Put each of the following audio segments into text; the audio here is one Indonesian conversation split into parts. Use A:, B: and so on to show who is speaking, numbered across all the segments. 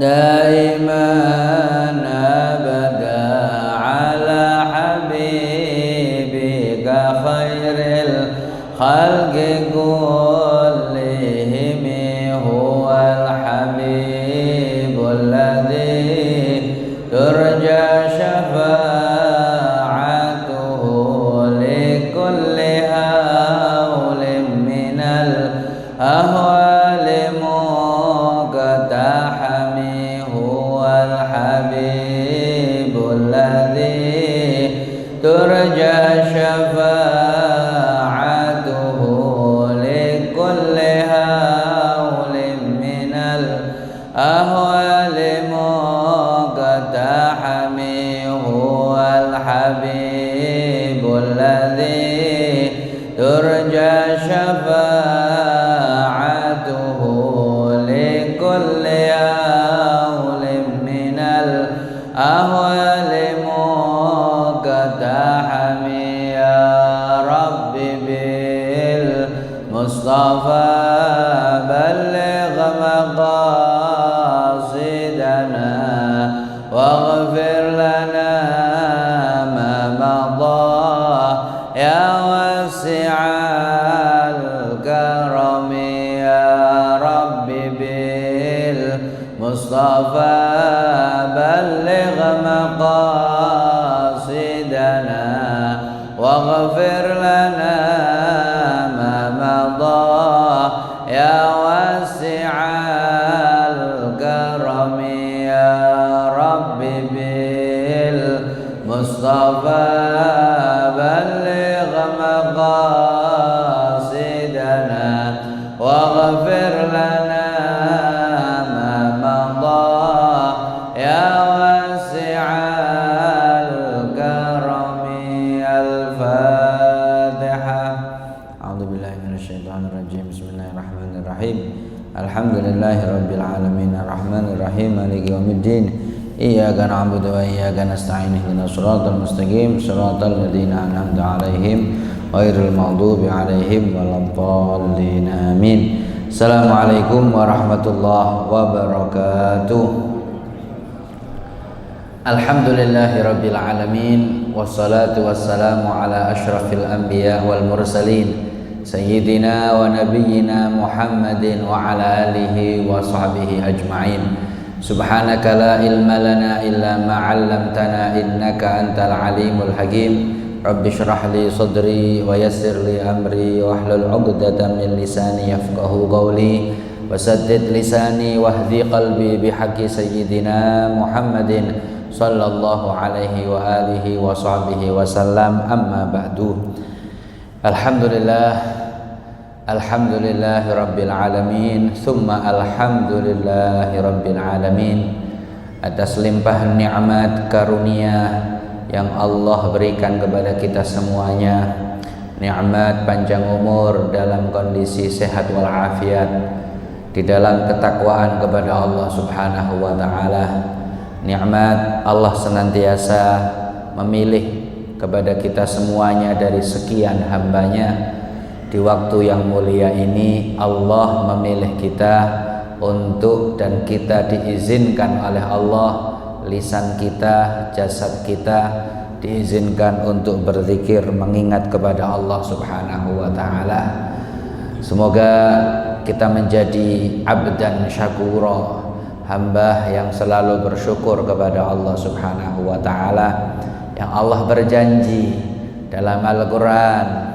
A: دائما أبدا على حبيبك خير الخلق كلهم هو الحبيب الذي ترجى شفاعته لكل هول من الأهوال مقتحم هو الحبيب الذي ترجى شفاعته لكل هول من الأهوال مقتحم هو الحبيب الذي ترجى شفاعته لكل هول من الأهوال مقتحم يا رب بالمصطفى بلغ مقاصدنا واغفر لنا ما مضى يا واسع الكرم يا رب بالمصطفى بلغ مقاصدنا واغفر لنا ما مضى يا واسع الكرم يا رب بالمصطفى بلغ مقاصدنا واغفر لنا ما مضى يا واسع الكرم الفاتحة. أعوذ بالله من الشيطان الرجيم. بسم الله الرحمن الرحيم. الحمد لله رب العالمين الرحمن الرحيم مالك يوم الدين إياك نعبد وإياك نستعين اهدنا الصراط المستقيم صراط الذين أنعمت عليهم غير المغضوب عليهم ولا الضالين آمين. Assalamualaikum warahmatullahi wabarakatuh. Alhamdulillahi rabbil alamin wassalatu wassalamu ala asyrafil anbiya wal mursalin sayyidina wa nabiyyina Muhammadin wa ala alihi wa sahbihi ajma'in. Subhanaka la ilma lana illa ma 'allamtana innaka antal alimul hakim. Rabbi shrah li sadri wa yassir li amri wa hlul 'uqdatam min lisani yafqahu qawli wa saddid lisani wahdi qalbi bihaqqi sayyidina Muhammadin sallallahu alaihi wa alihi wa sahbihi wa sallam. Amma ba'du. Alhamdulillahi rabbil alamin thumma alhamdulillahi rabbil alamin atas limpahan nikmat karunia yang Allah berikan kepada kita semuanya, nikmat panjang umur dalam kondisi sehat walafiat, di dalam ketakwaan kepada Allah Subhanahu wa taala. Nikmat Allah senantiasa memilih kepada kita semuanya dari sekian hambanya. Di waktu yang mulia ini Allah memilih kita untuk dan kita diizinkan oleh Allah, lisan kita, jasad kita diizinkan untuk berzikir mengingat kepada Allah Subhanahu wa taala. Semoga kita menjadi abdan syakura, hamba yang selalu bersyukur kepada Allah Subhanahu wa taala, yang Allah berjanji dalam Al-Qur'an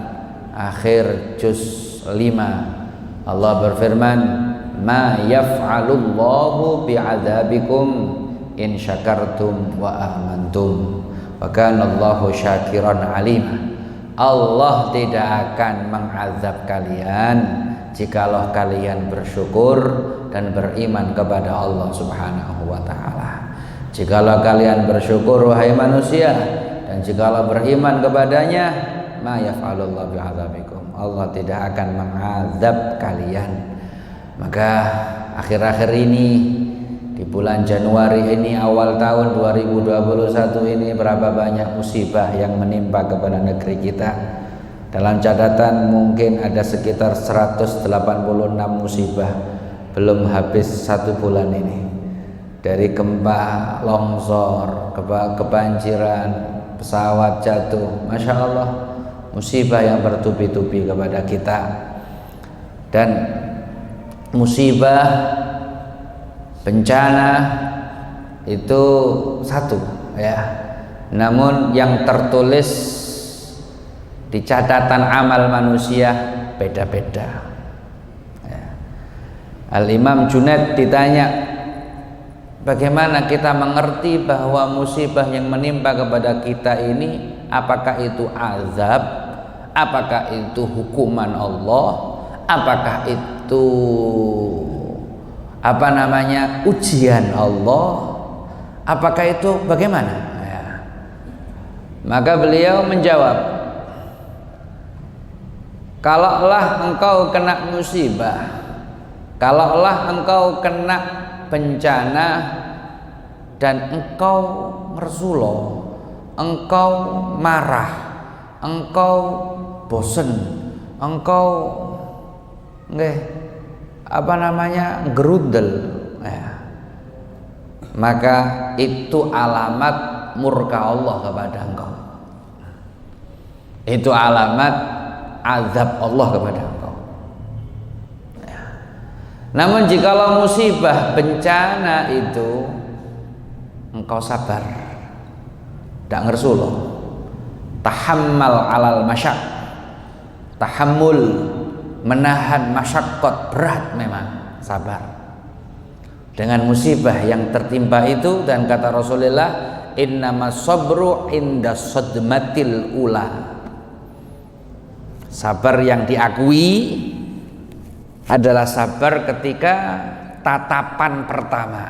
A: akhir juz 5 Allah berfirman, ma yaf'alullahu bi'adzabikum in syakartum wa amantum wa kana Allahu syakiran alim. Allah tidak akan mengazab kalian jikalau kalian bersyukur dan beriman kepada Allah Subhanahu wa taala. Jikalau kalian bersyukur wahai manusia dan jikalau beriman kepadanya, ma yaf'alullahu bi'adzabikum. Allah tidak akan mengazab kalian. Maka akhir-akhir ini di bulan Januari ini, awal tahun 2021 ini, berapa banyak musibah yang menimpa kepada negeri kita. Dalam catatan mungkin ada sekitar 186 musibah belum habis 1 bulan ini. Dari gempa, longsor, kebanjiran, pesawat jatuh, Masya Allah, musibah yang bertubi-tubi kepada kita. Dan musibah, bencana itu satu ya, namun yang tertulis di catatan amal manusia beda-beda ya. Al-Imam Junaid ditanya, bagaimana kita mengerti bahwa musibah yang menimpa kepada kita ini, apakah itu azab, apakah itu hukuman Allah, apakah itu ujian Allah, apakah itu bagaimana ya. Maka beliau menjawab, kalaulah engkau kena musibah, kalaulah engkau kena bencana dan engkau mersulo, engkau marah, engkau bosen, engkau gerudel ya, maka itu alamat murka Allah kepada engkau, itu alamat azab Allah kepada engkau ya. Namun jikalau musibah bencana itu engkau sabar, tidak ngersuloh, tahammal alal masyak, tahammul, menahan masyaqqat, berat memang, sabar dengan musibah yang tertimpa itu. Dan kata Rasulullah, innamas sabru inda sadmatil ula, sabar yang diakui adalah sabar ketika tatapan pertama,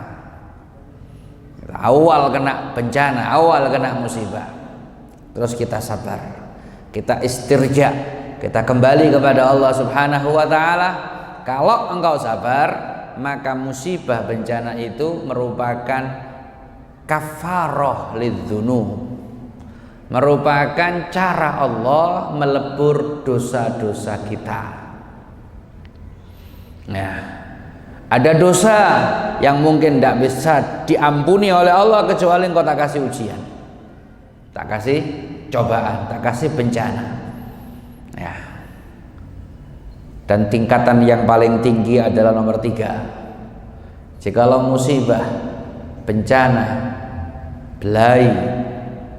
A: awal kena bencana, awal kena musibah, terus kita sabar, kita istirja, kita kembali kepada Allah Subhanahu wa ta'ala. Kalau engkau sabar, maka musibah bencana itu merupakan kafarah lidzunub, merupakan cara Allah melebur dosa-dosa kita. Nah, ada dosa yang mungkin tidak bisa diampuni oleh Allah kecuali engkau tak kasih ujian, tak kasih cobaan, tak kasih bencana ya. Dan tingkatan yang paling tinggi adalah nomor 3. Jikalau musibah, bencana, belai,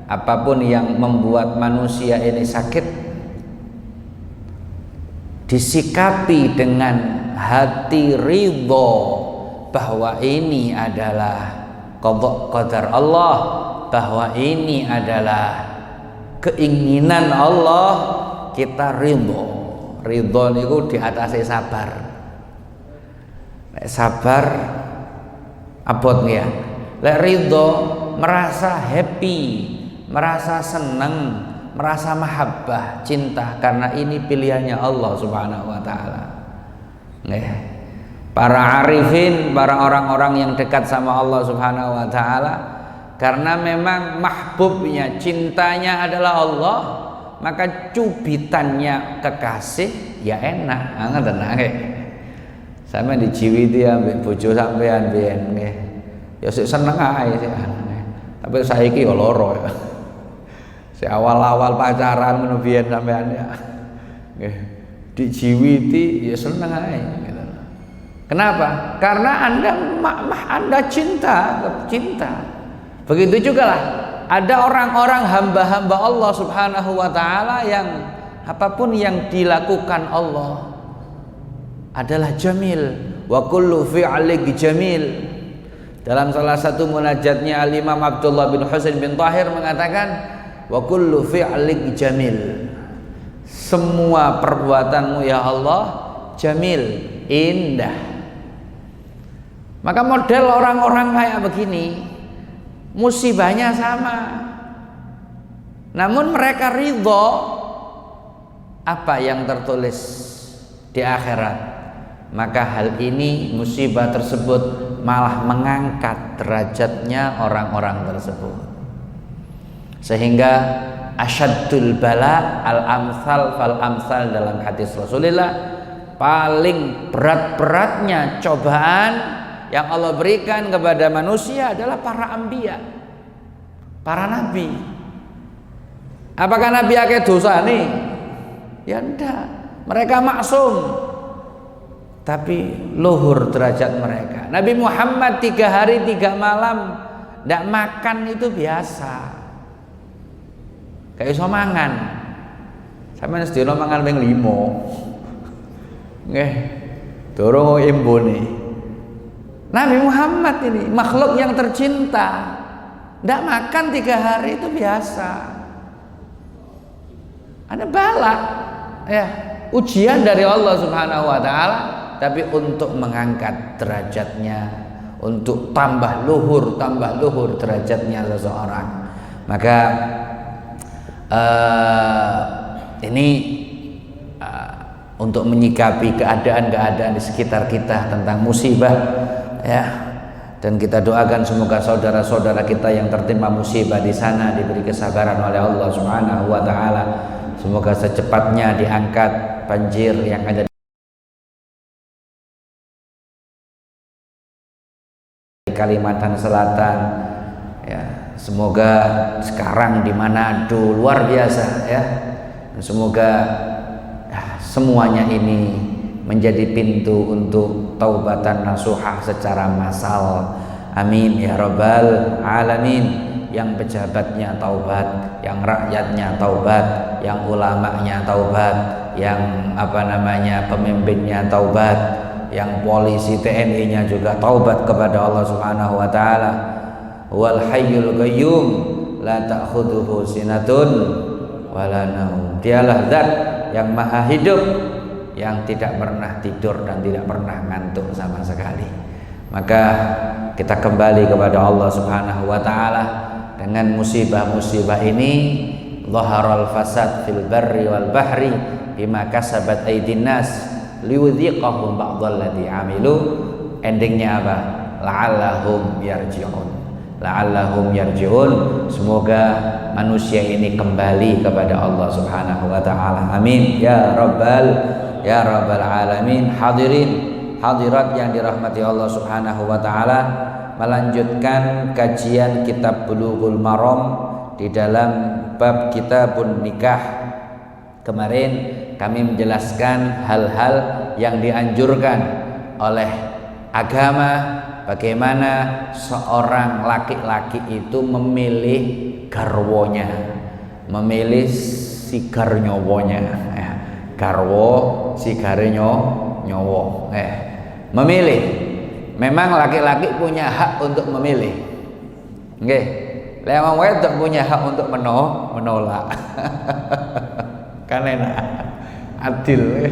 A: apapun yang membuat manusia ini sakit, disikapi dengan hati ridho bahwa ini adalah qadha qadar Allah, bahwa ini adalah keinginan Allah, kita ridho. Ridho niku di atasnya sabar. Sabar abot ya. Lek ridho merasa happy, merasa senang, merasa mahabbah, cinta, karena ini pilihannya Allah Subhanahu wa taala. Para arifin, para orang-orang yang dekat sama Allah Subhanahu wa taala, karena memang mahbubnya, cintanya adalah Allah, maka cubitannya kekasih ya enak, ngoten nggih. Sampeyan dijiwiti ambek bojo sampean biyen nggih. Ya sik seneng ae sik. Tapi saiki ya lara ya. Si awal-awal pacaran ngono biyen sampean ya. Nggih. Dijiwiti ya seneng ae gitu. Kenapa? Karena Anda cinta. Begitu juga lah, ada orang-orang hamba-hamba Allah Subhanahu wa taala yang apapun yang dilakukan Allah adalah jamil, wa kullu fi'li jamil. Dalam salah satu munajatnya Al-Imam Abdullah bin Husain bin Tahir mengatakan, wa kullu fi'li jamil. Semua perbuatanmu ya Allah jamil, indah. Maka model orang-orang kayak begini, musibahnya sama, namun mereka ridho apa yang tertulis di akhirat, maka hal ini, musibah tersebut malah mengangkat derajatnya orang-orang tersebut, sehingga asyaddul bala al amsal fal amsal dalam hadis Rasulullah, paling berat-beratnya cobaan yang Allah berikan kepada manusia adalah para anbiya, para nabi. Apakah nabi akeh dosa nih? Ya enggak, mereka maksum, tapi luhur derajat mereka. Nabi Muhammad 3 hari 3 malam tidak makan itu biasa, kayak iso mangan. Sampeyan sedina mangan ping 5. Nggih, dorong imbone. Nabi Muhammad ini makhluk yang tercinta, tidak makan 3 hari itu biasa. Ada bala, ya, ujian dari Allah Subhanahu wa taala, tapi untuk mengangkat derajatnya, untuk tambah luhur derajatnya seseorang. Maka ini untuk menyikapi keadaan-keadaan di sekitar kita tentang musibah, ya, dan kita doakan semoga saudara-saudara kita yang tertimpa musibah di sana diberi kesabaran oleh Allah Subhanahu wa taala. Semoga secepatnya diangkat banjir yang ada di Kalimantan Selatan, ya. Semoga sekarang di Manado luar biasa, ya. Dan semoga semuanya ini menjadi pintu untuk taubatan nasuhah secara massal. Amin ya rabbal alamin. Yang pejabatnya taubat, yang rakyatnya taubat, yang ulamanya taubat, yang pemimpinnya taubat, yang polisi TNI-nya juga taubat kepada Allah Subhanahu wa taala. Wal hayyul qayyum la ta'khudhuhu sinatun wala naum. Dialah zat yang maha hidup, yang tidak pernah tidur dan tidak pernah ngantuk sama sekali. Maka kita kembali kepada Allah Subhanahu wa taala. Dengan musibah-musibah ini, dhaharal fasad fil barri wal bahri bima kasabat aydin nas liudhiqahum ba'dalladzi amilu. Endingnya apa? La'allahum yarji'un. Semoga manusia ini kembali kepada Allah Subhanahu wa taala. Amin ya rabbal alamin. Hadirin hadirat yang dirahmati Allah Subhanahu wa taala, melanjutkan kajian kitab Bulughul Maram di dalam bab kitabun nikah. Kemarin kami menjelaskan hal-hal yang dianjurkan oleh agama, bagaimana seorang laki-laki itu memilih garwonya, memilih sigar nyowonya, garwo sigare nyowo, memilih. Memang laki-laki punya hak untuk memilih. Nggih. Lek wong wedok punya hak untuk menolak. Kan enak. Adil.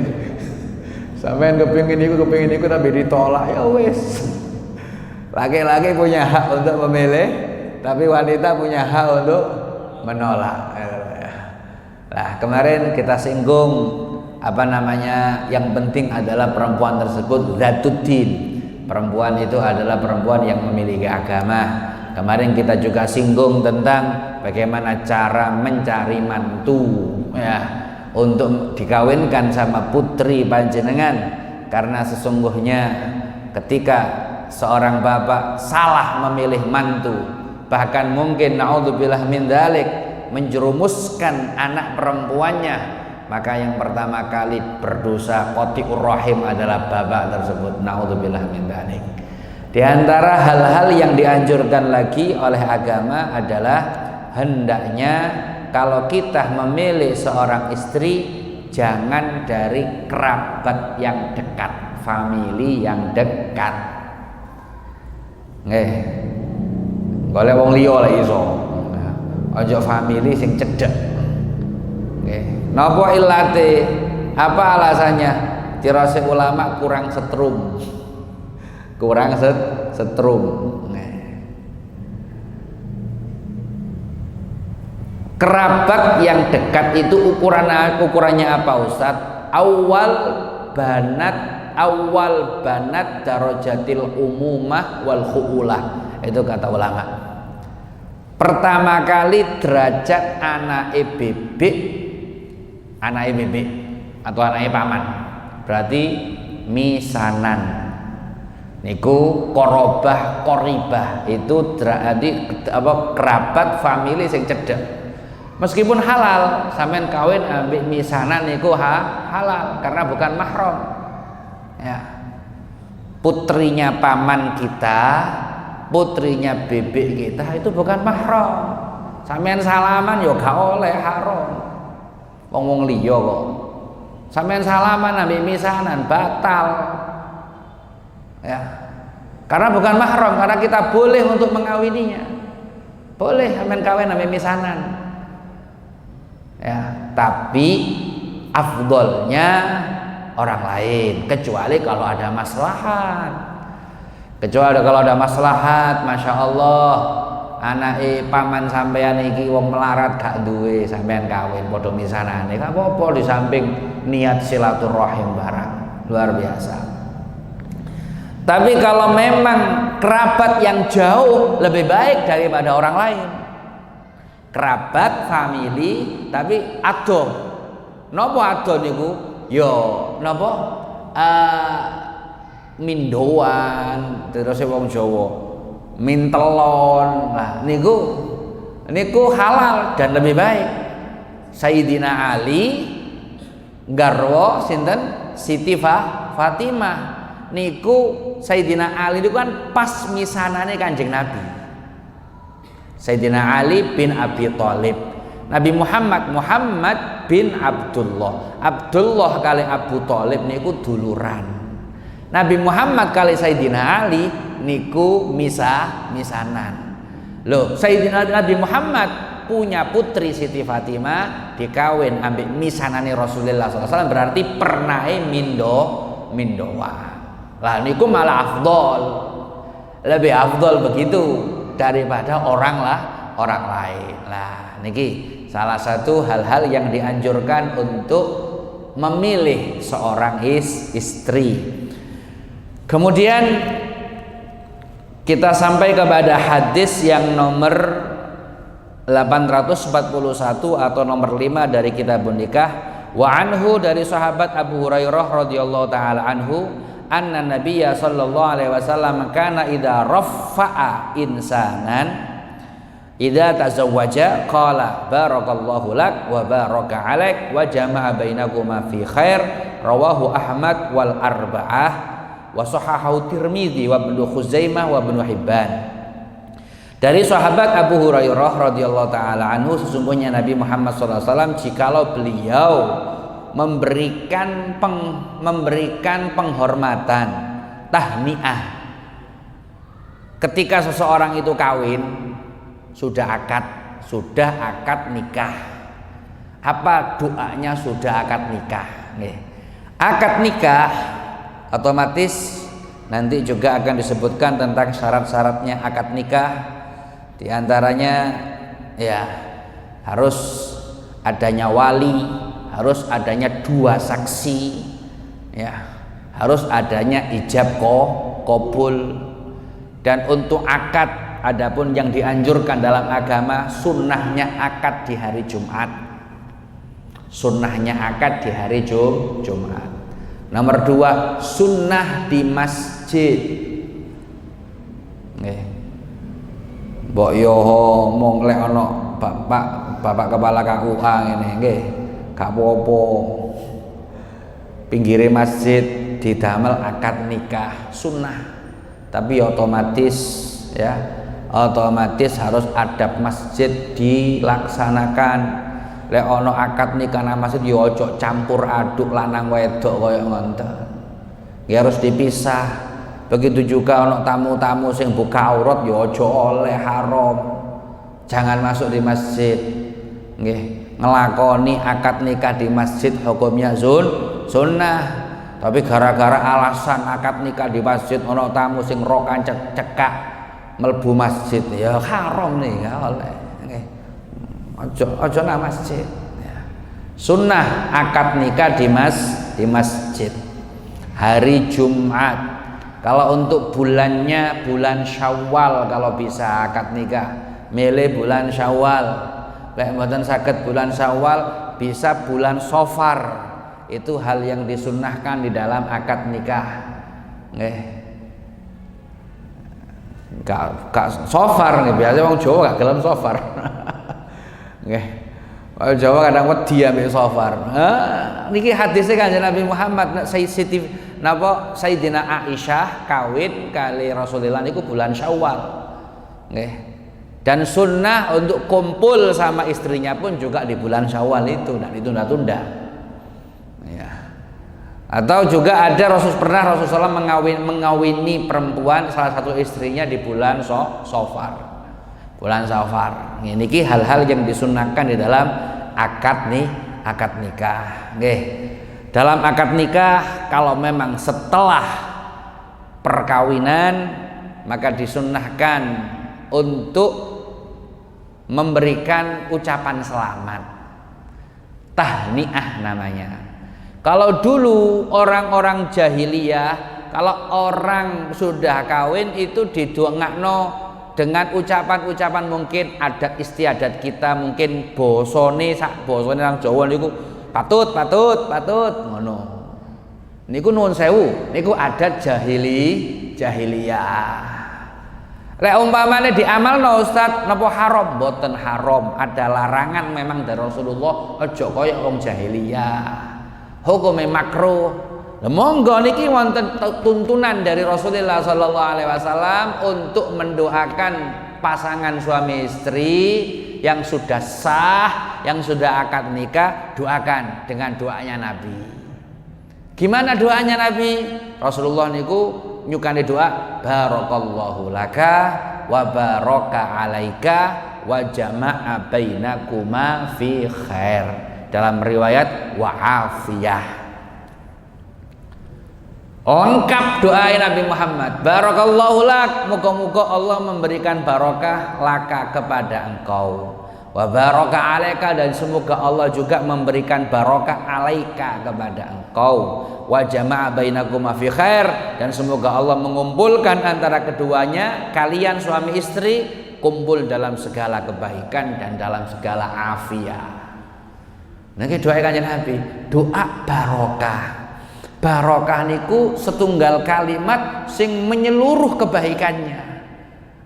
A: Sampeyan kepengin iku tapi ditolak, ya wis. Laki-laki punya hak untuk memilih, tapi wanita punya hak untuk menolak. Nah, kemarin kita singgung yang penting adalah perempuan tersebut zatuddin. Perempuan itu adalah perempuan yang memiliki agama. Kemarin kita juga singgung tentang bagaimana cara mencari mantu, ya, untuk dikawinkan sama putri panjenengan. Karena sesungguhnya ketika seorang bapak salah memilih mantu, bahkan mungkin naudzubillah min dzalik menjerumuskan anak perempuannya, maka yang pertama kali berdosa qati'ur rahim adalah bapak tersebut. Naudzubillah min dzalik. Di antara hal-hal yang dianjurkan lagi oleh agama adalah hendaknya kalau kita memilih seorang istri, jangan dari kerabat yang dekat, famili yang dekat. Nggih. Golek wong liya lek iso. Aja famili sing cedhek. Nggih. Napa illate? Apa alasannya? Dirasa ulama kurang setrum. Kurang setrum. Kerabat yang dekat itu ukurannya apa Ustadz? Awal banat darajatil umumah wal khuulah. Itu kata ulama. Pertama kali derajat anake bebek atau anake paman. Berarti misanan. Niku koribah itu kerabat famili sing cedek. Meskipun halal, sampean kawin ambek misanan niku halal karena bukan mahram. Ya. Putrinya paman kita, putrinya bebek kita itu bukan mahram. Sampean salaman yo gak oleh, haram. Wong liya kok. Sampean salaman ambek misanan batal. Ya. Karena bukan mahram, karena kita boleh untuk mengawininya. Boleh sampean kawin ambek misanan. Ya, tapi afdolnya orang lain, kecuali kalau ada maslahat. Masya Allah, anake paman sampean iki wong melarat gak duwe, sampean kawin padha misanane, gak apa-apa di samping niat silaturahim barang. Luar biasa. Tapi kalau memang kerabat yang jauh lebih baik daripada orang lain. Kerabat, famili, tapi ado. Napa ado niku? Yo, napa? Mindoan, terus wong Jawa. Mintelon. Nah, niku halal dan lebih baik. Sayyidina Ali garwa sinten? Siti Fatimah. Niku Sayyidina Ali itu kan pas misanane Kanjeng Nabi. Sayyidina Ali bin Abi Thalib, Nabi Muhammad bin Abdullah kali Abu Thalib niku duluran. Nabi Muhammad kali Sayyidina Ali niku misanan. Loh, Sayyidina Nabi Muhammad punya putri Siti Fatimah dikawin ambek misanane Rasulullah SAW, berarti pernahe mindoa. Lah niku malah afdol, lebih afdol begitu daripada orang lain. Lah niki salah satu hal-hal yang dianjurkan untuk memilih seorang istri. Kemudian kita sampai kepada hadis yang nomor 841 atau nomor 5 dari Kitabun Nikah. Wa anhu, dari sahabat Abu Hurairah radhiyallahu taala anhu, anna nabiyya sallallahu alaihi wasallam kana idza raffa'a insanan idza tazawwaja qala barakallahu lak wa baraka alaik wa jama'a bainakuma fi khair, rawahu Ahmad wal arba'ah wa sahahahu Tirmidzi wa Ibnu Khuzaimah wa Ibnu Hibban. Dari sahabat Abu Hurairah radhiyallahu taala anhu, sesungguhnya Nabi Muhammad sallallahu alaihi wasallam jikalau beliau memberikan penghormatan, tahniah ketika seseorang itu kawin, sudah akad nikah. Apa doanya sudah akad nikah? Akad nikah otomatis nanti juga akan disebutkan tentang syarat-syaratnya akad nikah. Di antaranya ya harus adanya wali, harus adanya 2 saksi, ya, harus adanya ijab qabul. Dan untuk akad, adapun yang dianjurkan dalam agama, sunnahnya akad di hari Jumat. Jumat. Nomor 2, sunnah di masjid. Mbok yo mong lek ana bapak kepala KUA ngene nggih, gak apa-apa. Pinggire masjid didamel akad nikah sunnah. Tapi otomatis harus adab masjid dilaksanakan. Lek ana akad nikah nang masjid yo ojo campur aduk lanang wedok kaya ngoten. Ya harus dipisah. Begitu juga ono tamu-tamu sing buka aurat ya aja oleh, haram. Jangan masuk di masjid. Nggih, ngelakoni akad nikah di masjid hukumnya sunnah. Tapi gara-gara alasan akad nikah di masjid ono tamu sing rokan cekak mlebu masjid ya haram nih, gak oleh. Nggih. Ojo nang masjid. Ya. Sunnah akad nikah di masjid. Hari Jumat. Kalau untuk bulannya bulan Syawal kalau bisa akad nikah. Milih bulan Syawal. Lek mboten saged bulan Syawal bisa bulan Safar. Itu hal yang disunnahkan di dalam akad nikah. Nggih. Gak Safar nih, biasa wong Jawa gak gelem Safar. Nggih. Wong Jawa kadang wedi ambek Safar. Niki hadisnya Kanjeng Nabi Muhammad Sayyidina Aisyah kawin kali Rasulullah niku bulan Syawal. Nggih. Dan sunnah untuk kumpul sama istrinya pun juga di bulan Syawal itu, tidak ditunda-tunda. Ya. Atau juga ada Rasulullah mengawini perempuan salah satu istrinya di bulan Safar. Bulan Safar. Ini hal-hal yang disunnahkan di dalam akad nikah. Nggih. Dalam akad nikah kalau memang setelah perkawinan maka disunnahkan untuk memberikan ucapan selamat, tahniah namanya. Kalau dulu orang-orang jahiliyah, kalau orang sudah kawin itu didongakno dengan ucapan-ucapan mungkin adat istiadat kita, mungkin bosone orang Jawa niku patut ngono. Niku nuwun sewu, niku adat jahiliyah. Lek umpamane diamalno Ustaz napa haram? Mboten haram, ada larangan memang dari Rasulullah, aja kaya wong jahiliyah. Hukume makruh. Lah monggo niki wonten tuntunan dari Rasulullah sallallahu alaihi wasallam untuk mendoakan pasangan suami istri yang sudah sah, yang sudah akad nikah, doakan dengan doanya Nabi. Gimana doanya Nabi? Rasulullah niku nyukani doa barakallahu laka wa baraka alaika wa jama'a bainakuma fi khair, dalam riwayat wa afiyah. Lengkap doa Nabi Muhammad, barakallahu lak, moga-moga Allah memberikan barokah laka kepada engkau, wa baraka alaika, dan semoga Allah juga memberikan barokah alaika kepada engkau, wa jama'a bainakuma fi khair, dan semoga Allah mengumpulkan antara keduanya, kalian suami istri kumpul dalam segala kebaikan dan dalam segala afiat. Niki doa Kanjeng Nabi, doa barokah. Barokah niku setunggal kalimat sing menyeluruh kebaikannya.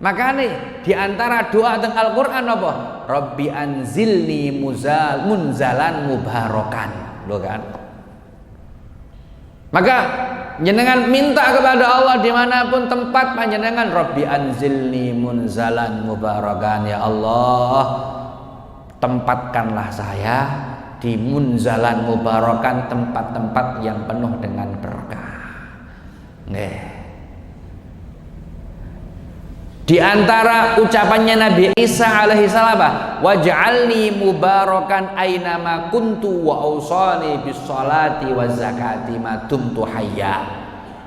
A: Makanya di antara doa teng Al-Qur'an apa? Rabbi anzilni munzalan mubarakan. Loh kan? Maka jenengan minta kepada Allah dimanapun tempat panjenengan, Rabbi anzilni munzalan mubarakan, ya Allah tempatkanlah saya di munzalan mubarakan, tempat-tempat yang penuh dengan berkah. Nggih. Di antara ucapannya Nabi Isa alaihi salam, waj'alni mubarakan ainama kuntu wa ausani bis sholati waz zakati ma dumtu hayya.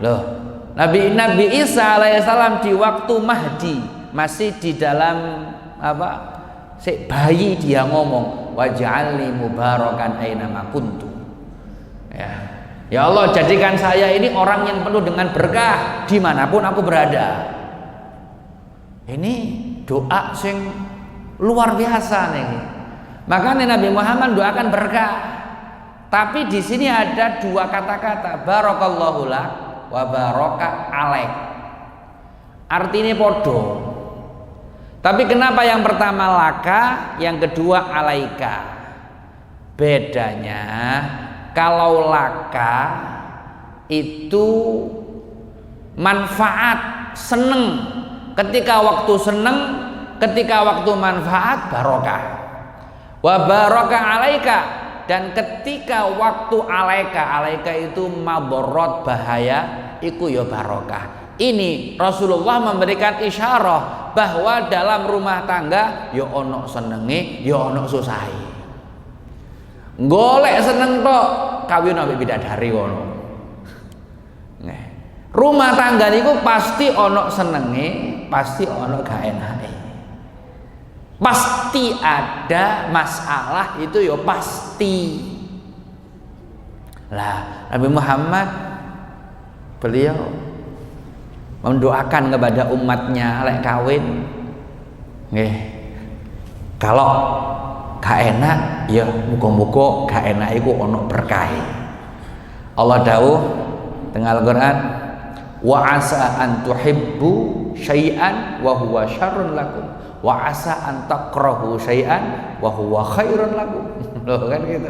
A: Loh, Nabi Isa alaihi salam di waktu Mahdi masih di dalam bayi, dia ngomong waj'alni mubarakan ainama kuntu. Ya Allah, jadikan saya ini orang yang penuh dengan berkah dimanapun aku berada. Ini doa sing luar biasa nih. Makanya Nabi Muhammad doakan berkah. Tapi di sini ada dua kata-kata, barakallahu lak wa baraka alaik. Artinya podo. Tapi kenapa yang pertama laka, yang kedua alaika? Bedanya kalau laka itu manfaat, seneng. Ketika waktu seneng, ketika waktu manfaat, barokah. Wa baraka alaika, dan ketika waktu alaika itu maborot, bahaya, iku ya barokah. Ini Rasulullah memberikan isyarah bahwa dalam rumah tangga ya ono senenge, ya ono susahe. Golek seneng tok kawin ambek bidadari ngono. Rumah tangga niku pasti ono senenge, pasti ono gak enake. Pasti ada masalah itu ya pasti. Lah Nabi Muhammad beliau mendoakan kepada umatnya lek kawin nggih. Kalau gak enak ya muga-muga gak enak iku ono berkah. Allah dawuh tengah Al-Qur'an, wa asa an tuhibbu syai'an wa huwa syarrun lakum wa asa an takrahu syai'an wa huwa khairun lakum. Loh kan gitu.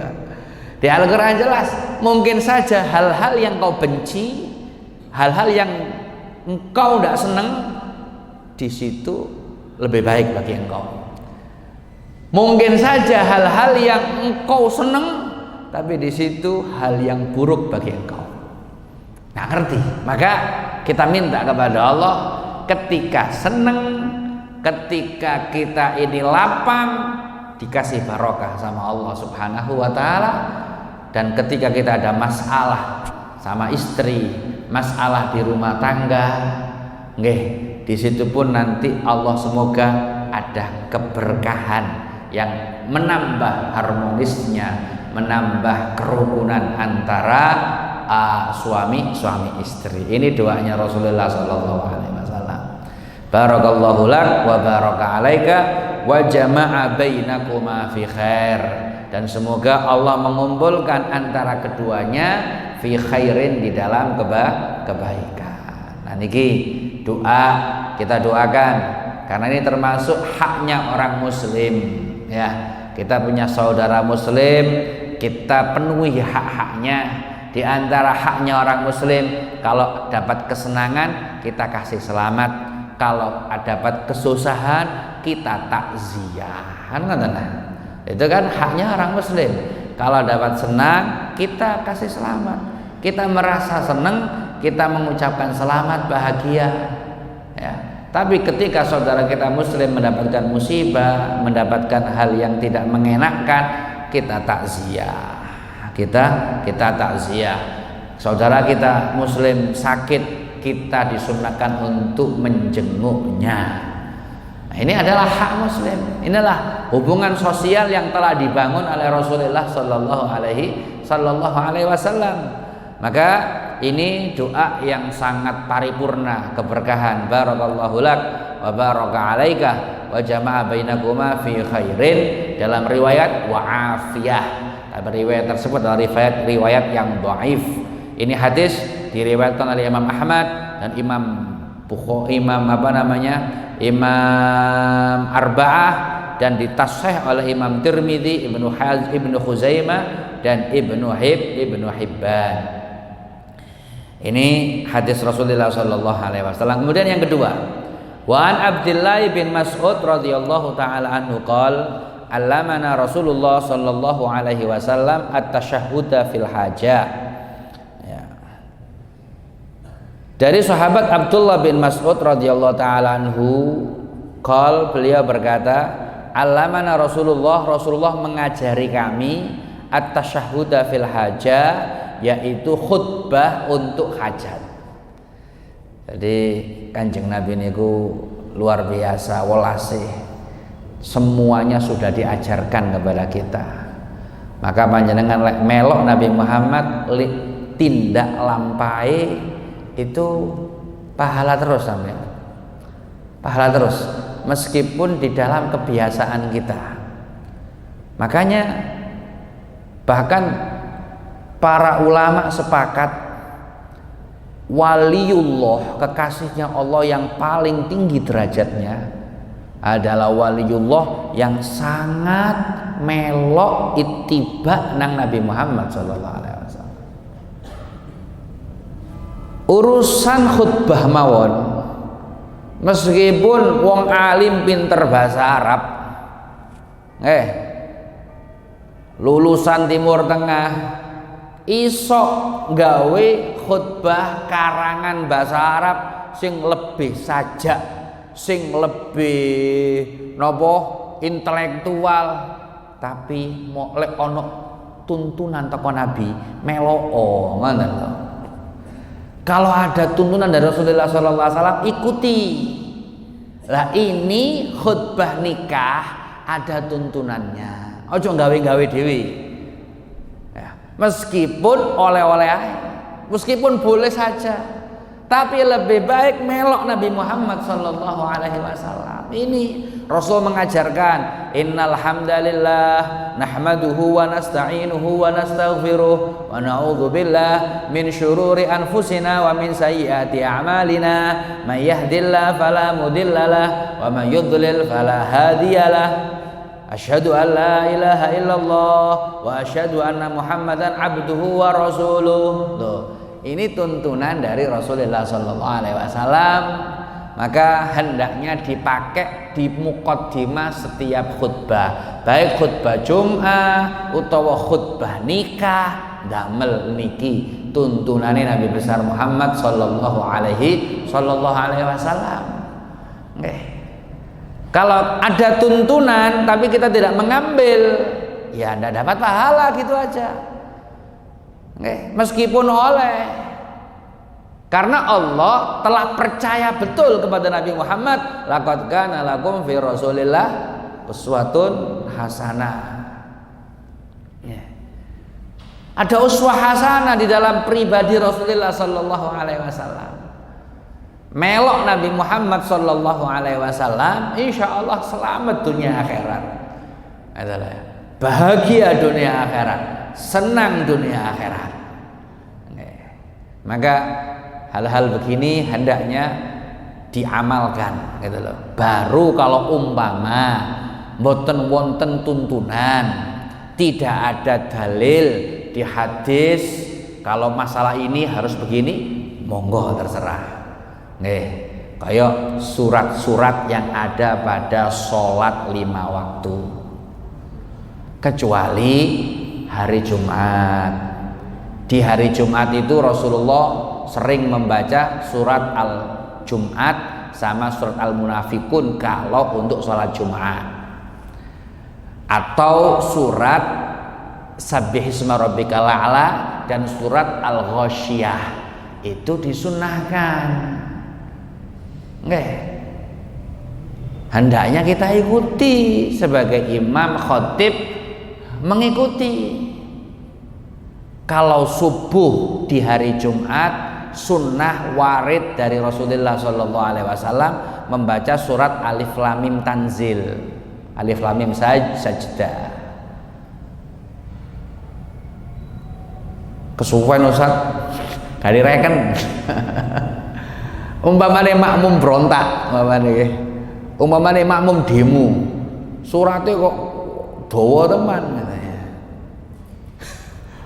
A: Di Al-Qur'an jelas, mungkin saja hal-hal yang kau benci, hal-hal yang engkau tidak senang, di situ lebih baik bagi engkau. Mungkin saja hal-hal yang engkau senang, tapi di situ hal yang buruk bagi engkau. Nggak ngerti. Maka kita minta kepada Allah, ketika senang, ketika kita ini lapang, dikasih barokah sama Allah Subhanahu wa Ta'ala. Dan ketika kita ada masalah sama istri, masalah di rumah tangga, nggih, di situ pun nanti Allah semoga ada keberkahan yang menambah harmonisnya, menambah kerukunan antara suami istri. Ini doanya Rasulullah sallallahu alaihi wasallam. Barakallahu lak wa baraka alaika wa jama'a bainakuma fi khair. Dan semoga Allah mengumpulkan antara keduanya fi khairin, di dalam kebaikan. Nah niki doa kita doakan, karena ini termasuk haknya orang muslim ya. Kita punya saudara muslim, kita penuhi hak-haknya. Di antara haknya orang muslim, kalau dapat kesenangan kita kasih selamat, kalau dapat kesusahan kita takziah. Kan itu kan haknya orang muslim. Kalau dapat senang kita kasih selamat, kita merasa senang kita mengucapkan selamat, bahagia ya. Tapi ketika saudara kita muslim mendapatkan musibah, mendapatkan hal yang tidak mengenakkan, kita takziah. Kita takziah. Saudara kita muslim sakit, kita disunahkan untuk menjenguknya. Nah, ini adalah hak muslim. Inilah hubungan sosial yang telah dibangun oleh Rasulullah sallallahu alaihi wasallam. Maka ini doa yang sangat paripurna keberkahan. Barakallahu lak wa baraka alaika wa jama'a bainakuma fi khairin. Dalam riwayat wa afiyah. Riwayat tersebut adalah riwayat yang dhaif. Ini hadis diriwayatkan oleh Imam Ahmad dan Imam Arba'ah, dan ditashih oleh Imam Tirmidzi, Ibnu Khuzaimah dan Ibnu Hibban. Ini hadis Rasulullah sallallahu alaihi wasallam. Kemudian yang kedua, wa an Abdullah bin Mas'ud radhiyallahu taala anhu qala allamana Rasulullah sallallahu alaihi wasallam at-tasyahhuda fil hajah. Ya. Dari sahabat Abdullah bin Mas'ud radhiyallahu taala anhu qala, beliau berkata, allamana Rasulullah mengajari kami at-tasyahhuda fil hajah, yaitu khutbah untuk hajat. Jadi Kanjeng Nabi niku luar biasa welasih. Semuanya sudah diajarkan kepada kita. Maka panjenengan lek melok Nabi Muhammad tindak lampai itu pahala terus sampai. Pahala terus meskipun di dalam kebiasaan kita. Makanya bahkan para ulama sepakat waliullah, kekasihnya Allah yang paling tinggi derajatnya adalah waliullah yang sangat melok ittiba nang Nabi Muhammad sallallahu alaihi wasallam. Urusan khutbah mawon, meskipun wong alim pinter bahasa Arab, lulusan Timur Tengah, iso gawe khutbah karangan bahasa Arab sing lebih sajak, sing lebih intelektual, tapi lek ono tuntunan teko Nabi meloo ngoten lho. Kalau ada tuntunan dari Rasulullah sallallahu alaihi wasallam ikuti. Lah ini khutbah nikah ada tuntunannya. Ojo gawe-gawe dhewe. Ya, meskipun oleh-oleh ae, meskipun boleh saja, tapi lebih baik melok Nabi Muhammad sallallahu alaihi wasallam. Ini Rasul mengajarkan, innal hamdalillah nahmaduhu wa nasta'inuhu wa nastaghfiruh wa na'udzu billah min syururi anfusina wa min sayyiati a'malina may yahdihillahu fala mudhillalah wa may yudlil fala hadiyalah. Asyhadu an la ilaha illallah wa asyhadu anna Muhammadan abduhu wa rasuluh. Tuh, ini tuntunan dari Rasulullah sallallahu alaihi wasallam. Maka hendaknya dipakai di muqaddimah setiap khutbah, baik khutbah Jum'ah utawa khutbah nikah. Damel niki tuntunane Nabi besar Muhammad sallallahu alaihi wasallam. Kalau ada tuntunan tapi kita tidak mengambil, ya tidak dapat pahala, gitu aja. Meskipun oleh, karena Allah telah percaya betul kepada Nabi Muhammad, laqad kana lakum fi Rasulillah uswatun hasanah. Ada uswah hasanah di dalam pribadi Rasulullah sallallahu alaihi wasallam. Melok Nabi Muhammad sallallahu alaihi wasallam, insyaallah selamat dunia akhirat. Adalah bahagia dunia akhirat, senang dunia akhirat. Maka hal-hal begini hendaknya diamalkan, gitu loh. Baru kalau umpama mboten wonten tuntunan, tidak ada dalil di hadis kalau masalah ini harus begini, monggo terserah. Kayak surat-surat yang ada pada sholat 5 waktu, kecuali hari Jumat. Di hari Jumat itu Rasulullah sering membaca surat Al-Jum'at sama surat Al-Munafikun kalau untuk sholat Jumat, atau surat Sabbihisma Rabbikal A'la dan surat Al-Ghasyiyah, itu disunnahkan. Hendaknya kita ikuti sebagai imam khatib, mengikuti. Kalau subuh di hari Jumat, sunnah warid dari Rasulullah sallallahu alaihi wasallam membaca surat Alif Lam Mim Tanzil, Alif Lam Mim Sajdah. Kesuwen Ustaz, kali reken. Umpamane makmum berontak, umpamane makmum demo, suratnya kok dawa teman.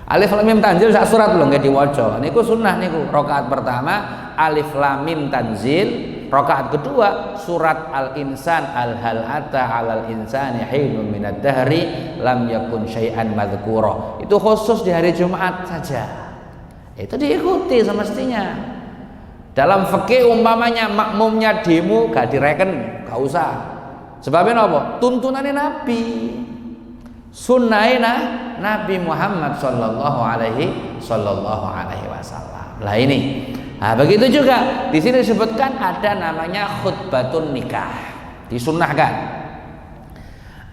A: Alif Lam Mim Tanzil sak surat lho nggih diwaca. Niku sunnah niku. Rakaat pertama Alif Lam Mim Tanzil, rakaat kedua surat Al-Insan, Al-Hal ata 'alal insani hinun minad dahri lam yakun syai'an madzkura. Itu khusus di hari Jumat saja. Itu diikuti semestinya. Dalam fikih umpamanya makmumnya demo gak direken, gak usah. Sebabnya apa? Tuntunannya Nabi. Sunnahnya Nabi Muhammad sallallahu alaihi wasallam. Lah ini. Nah, begitu juga di sini disebutkan ada namanya khutbatun nikah. Disunnahkan.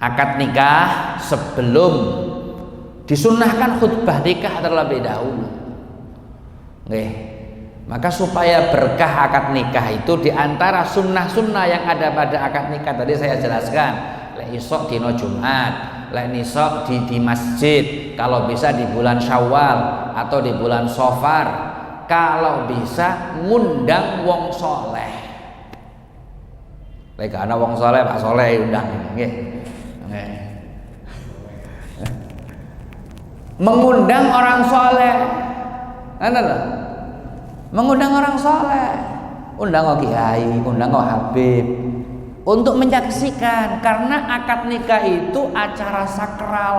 A: Akad nikah sebelum disunnahkan khutbah nikah terlebih dahulu. Maka supaya berkah akad nikah itu diantara sunnah-sunnah yang ada pada akad nikah tadi saya jelaskan. Lek isok dino Jumat, lek nisok di masjid, kalau bisa di bulan Syawal atau di bulan Safar, kalau bisa ngundang wong soleh. Lek ana wong soleh, Pak Soleh undang nggih. Mengundang orang soleh, mengundang orang soleh, undang kiai, undang habib untuk menyaksikan, karena akad nikah itu acara sakral,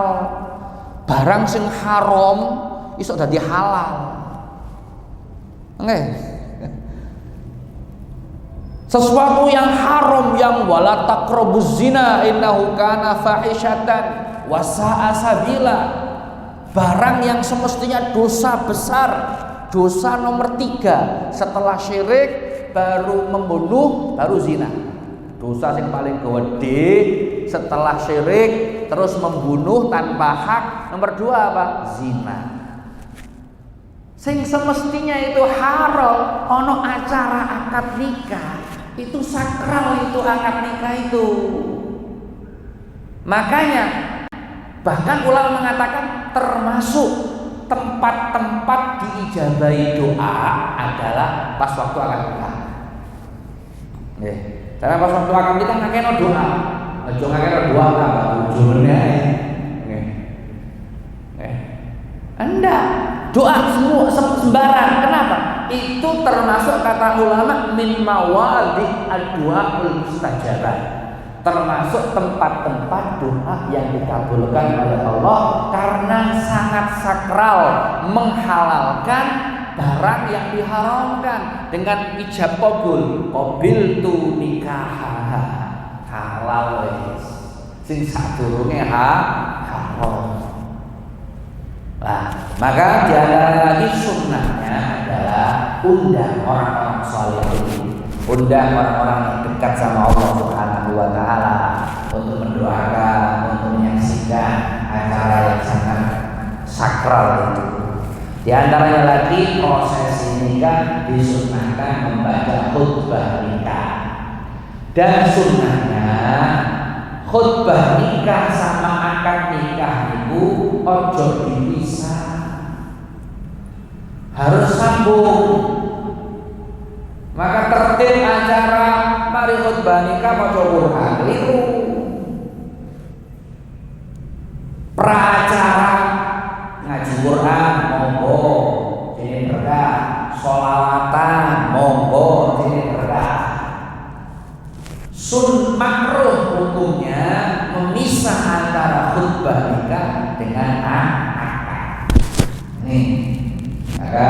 A: barang sing haram iso dadi halal. Sesuatu yang haram, yang wala taqrabuz zina innahu kana fahisyatan wa sa'a sabila, barang yang semestinya dosa besar, dosa nomor 3 setelah syirik, baru membunuh, baru zina. Dosa yang paling gede setelah syirik, terus membunuh tanpa hak. Nomor 2 apa? Zina. Sing semestinya itu haram, ono acara akad nikah, itu sakral, itu akad nikah itu. Makanya bahkan ulama mengatakan termasuk tempat-tempat diijabahi doa adalah pas waktu akad nikah. Nggih. Karena pas waktu akad nikah ngakeno doa. Aja ngakeno doa apa bojone. Nggih. Enggak. Doa semua sembarang. Kenapa? Itu termasuk kata ulama min mawadhi ad-du'aul mustajabah. Termasuk tempat-tempat doa yang dikabulkan oleh Allah karena sangat sakral, menghalalkan barang yang diharamkan dengan ijab qabul. Qabil tu nikah halal wis. Sing sadurunge haram. Nah, maka di antara lagi sunnahnya adalah undang orang-orang salihin, undang orang-orang yang dekat sama Allah Subhanahu wa taala untuk mendoakan, untuk menyaksikan acara yang sangat sakral itu. Di antaranya lagi proses nikah disunnahkan membaca khutbah nikah. Dan sunnahnya khutbah nikah sama akad nikah itu ojo dipisah, harus sambung. Maka tertib acara mari khutbah nikah maca Quran keliru. Pracara ngaji Quran monggo jadi berkah, sholawatan monggo jadi berkah. Makruh hukumnya memisah antara khutbah nikah dengan akad. Nih, maka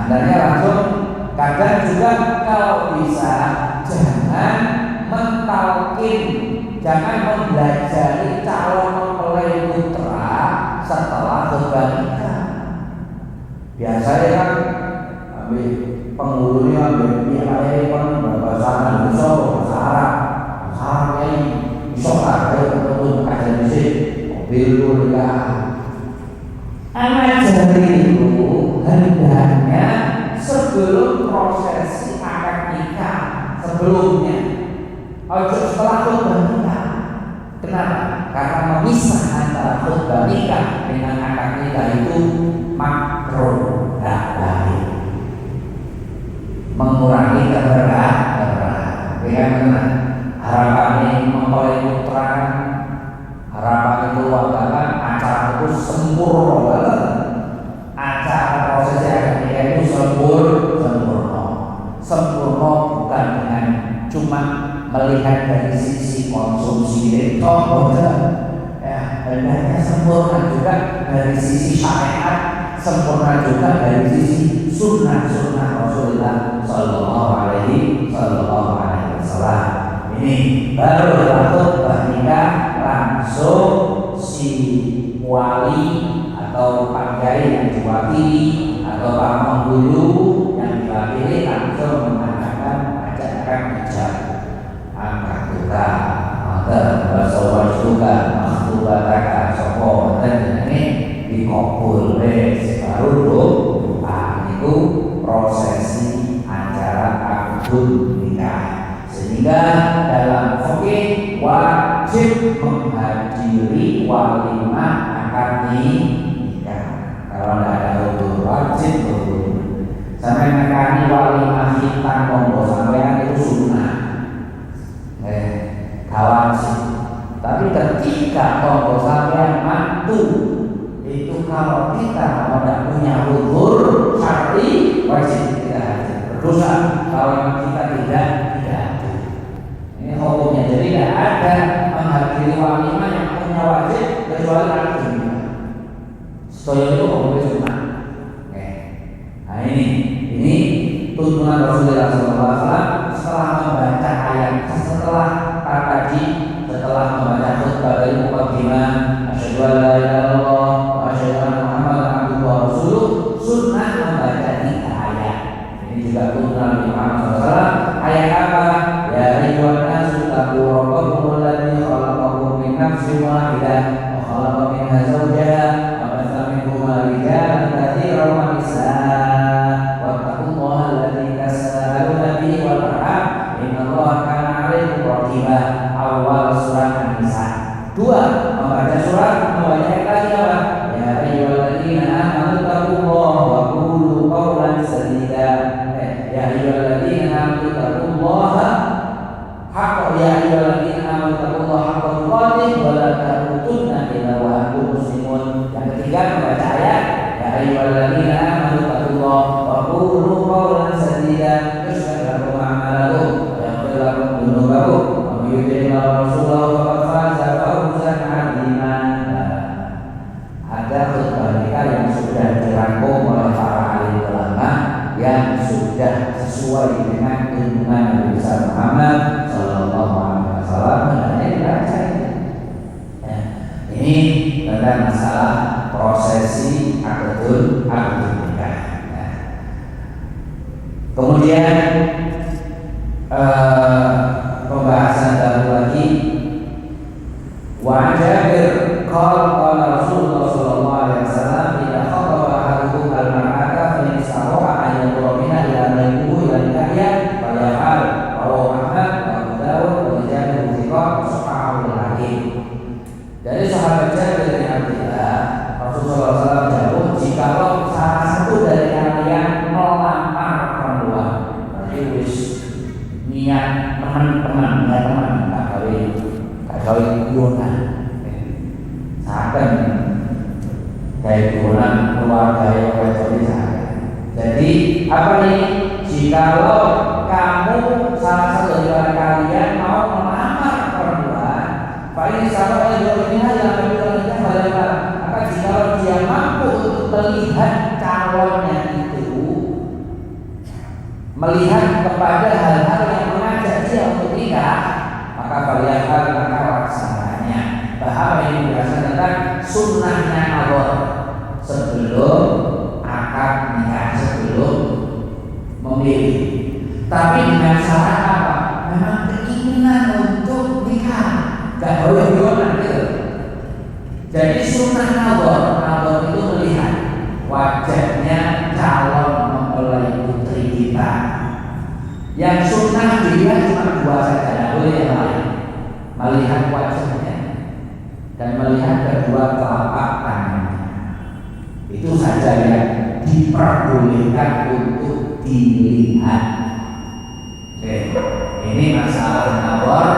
A: hendaknya langsung. Kadang juga kalau bisa jangan mentalkin, jangan mempelajari calon mempelai putra setelah khutbah nikah. Biasanya kan ambil penghulunya, ambil pihak bahasa Indonesia, bahasa Arab, bisa ada untuk kajian musik, mobil nikah. Anak jari itu hendaknya sebelum prosesi akad nikah, sebelumnya, ojo setelah khutbah nikah. Kenapa? Karena memisah antara khutbah nikah dengan akad nikah itu makruh, tidak baik, mengurangi keberkahan. Dengan harapan mempelai putra, harapan itu adalah acara itu sempurna banget. Acara prosesi akad nikah itu sempurna bukan dengan cuma melihat dari sisi konsumsi itu, ya, hendaknya sempurna juga dari sisi syariat, sempurna juga dari sisi sunnah Rasulullah Sallallahu Alaihi Wasallam. Ini baru khutbah nikah langsung si wali atau pak kiai yang diwakili atau pak penghulu yang diwakili langsung mengatakan ajakan ijab akad kita, maka bahasa juga maktubataka sopo dan ini dikabul baru doa itu prosesi acara akad nikah. Sehingga dalam fikih wajib menghadiri walimah akad nikah. Kalau tidak ada udur wajib udur. Sampai nekani walimah hitam monggo sampean itu sunnah. Wajib. Tapi ketika monggo sampean mantu itu kalau kita tidak punya udur syar'i wajib kita hadir. Berdosa kalau kita tidak. Ini hukumnya, jadi tidak ada menghadiri walimah yang punya wajib kecuali laki. Setelah itu hukumnya sunnah. Nah ini tuntunan Rasulullah SAW setelah membaca ayat, setelah membaca khutbah dari muqaddimah asyhadu an la ilaha illallah wa asyhadu anna Muhammadan abduhu wa rasuluh, sunnah membaca 3 ayat. Ini juga tuntunan Nabi Muhammad SAW. Ayat apa? Ya ayyuhan nasu taqu rabbakum alladzi ada khutbah nikah yang sudah dirangkum oleh para alim ulama yang sudah sesuai dengan tuntunan Nabi besar Muhammad Sallallahu Alaihi Wasallam. Ini dibaca ya. Ini tentang masalah prosesi akad nikah. Ya. Kemudian pembahasan baru lagi. Wa Jabir qala Rasulullah sallallahu alaihi wasallam idza khataba ahadukum al-mar'ata fa in istata'a an yadrumina ila mayyihi ila nikahya fayaf'al rawahu Ahmad wa Abu Dawud wa Jabir thiqah sahahu al-hakim. Dari sahabat Jabir bin Abdullah, Rasulullah SAW jawab, jikalau salah satu dari kalian melamar perempuan, berarti wis niat teman-teman, kawin yunan, sahabat dari yunan keluarga yang berjodi sahabat. Jadi apa ini? Jikalau kamu salah satu dari kalian mau melamar perempuan, paling sama jodohnya yang menikah pada maka jikalau dia mampu untuk melihat calonnya itu, melihat kepada hal-hal yang mengajak dia untuk nikah, maka baliakal maka laksananya. Bahwa ini berasal tentang sunnahnya Allah sebelum akad nikah, sebelum memilih. Tapi dengan syarat apa? Memang keinginan untuk nikah, gak boleh dionan gitu. Jadi sunnah Allah itu melihat wajahnya calon mempelai putri kita. Yang sunnah dilihat cuma dua saja, tidak boleh yang lain. Melihat wajahnya dan melihat kedua telapak tangannya. Itu saja yang diperbolehkan untuk dilihat. Oke, ini masalah nawar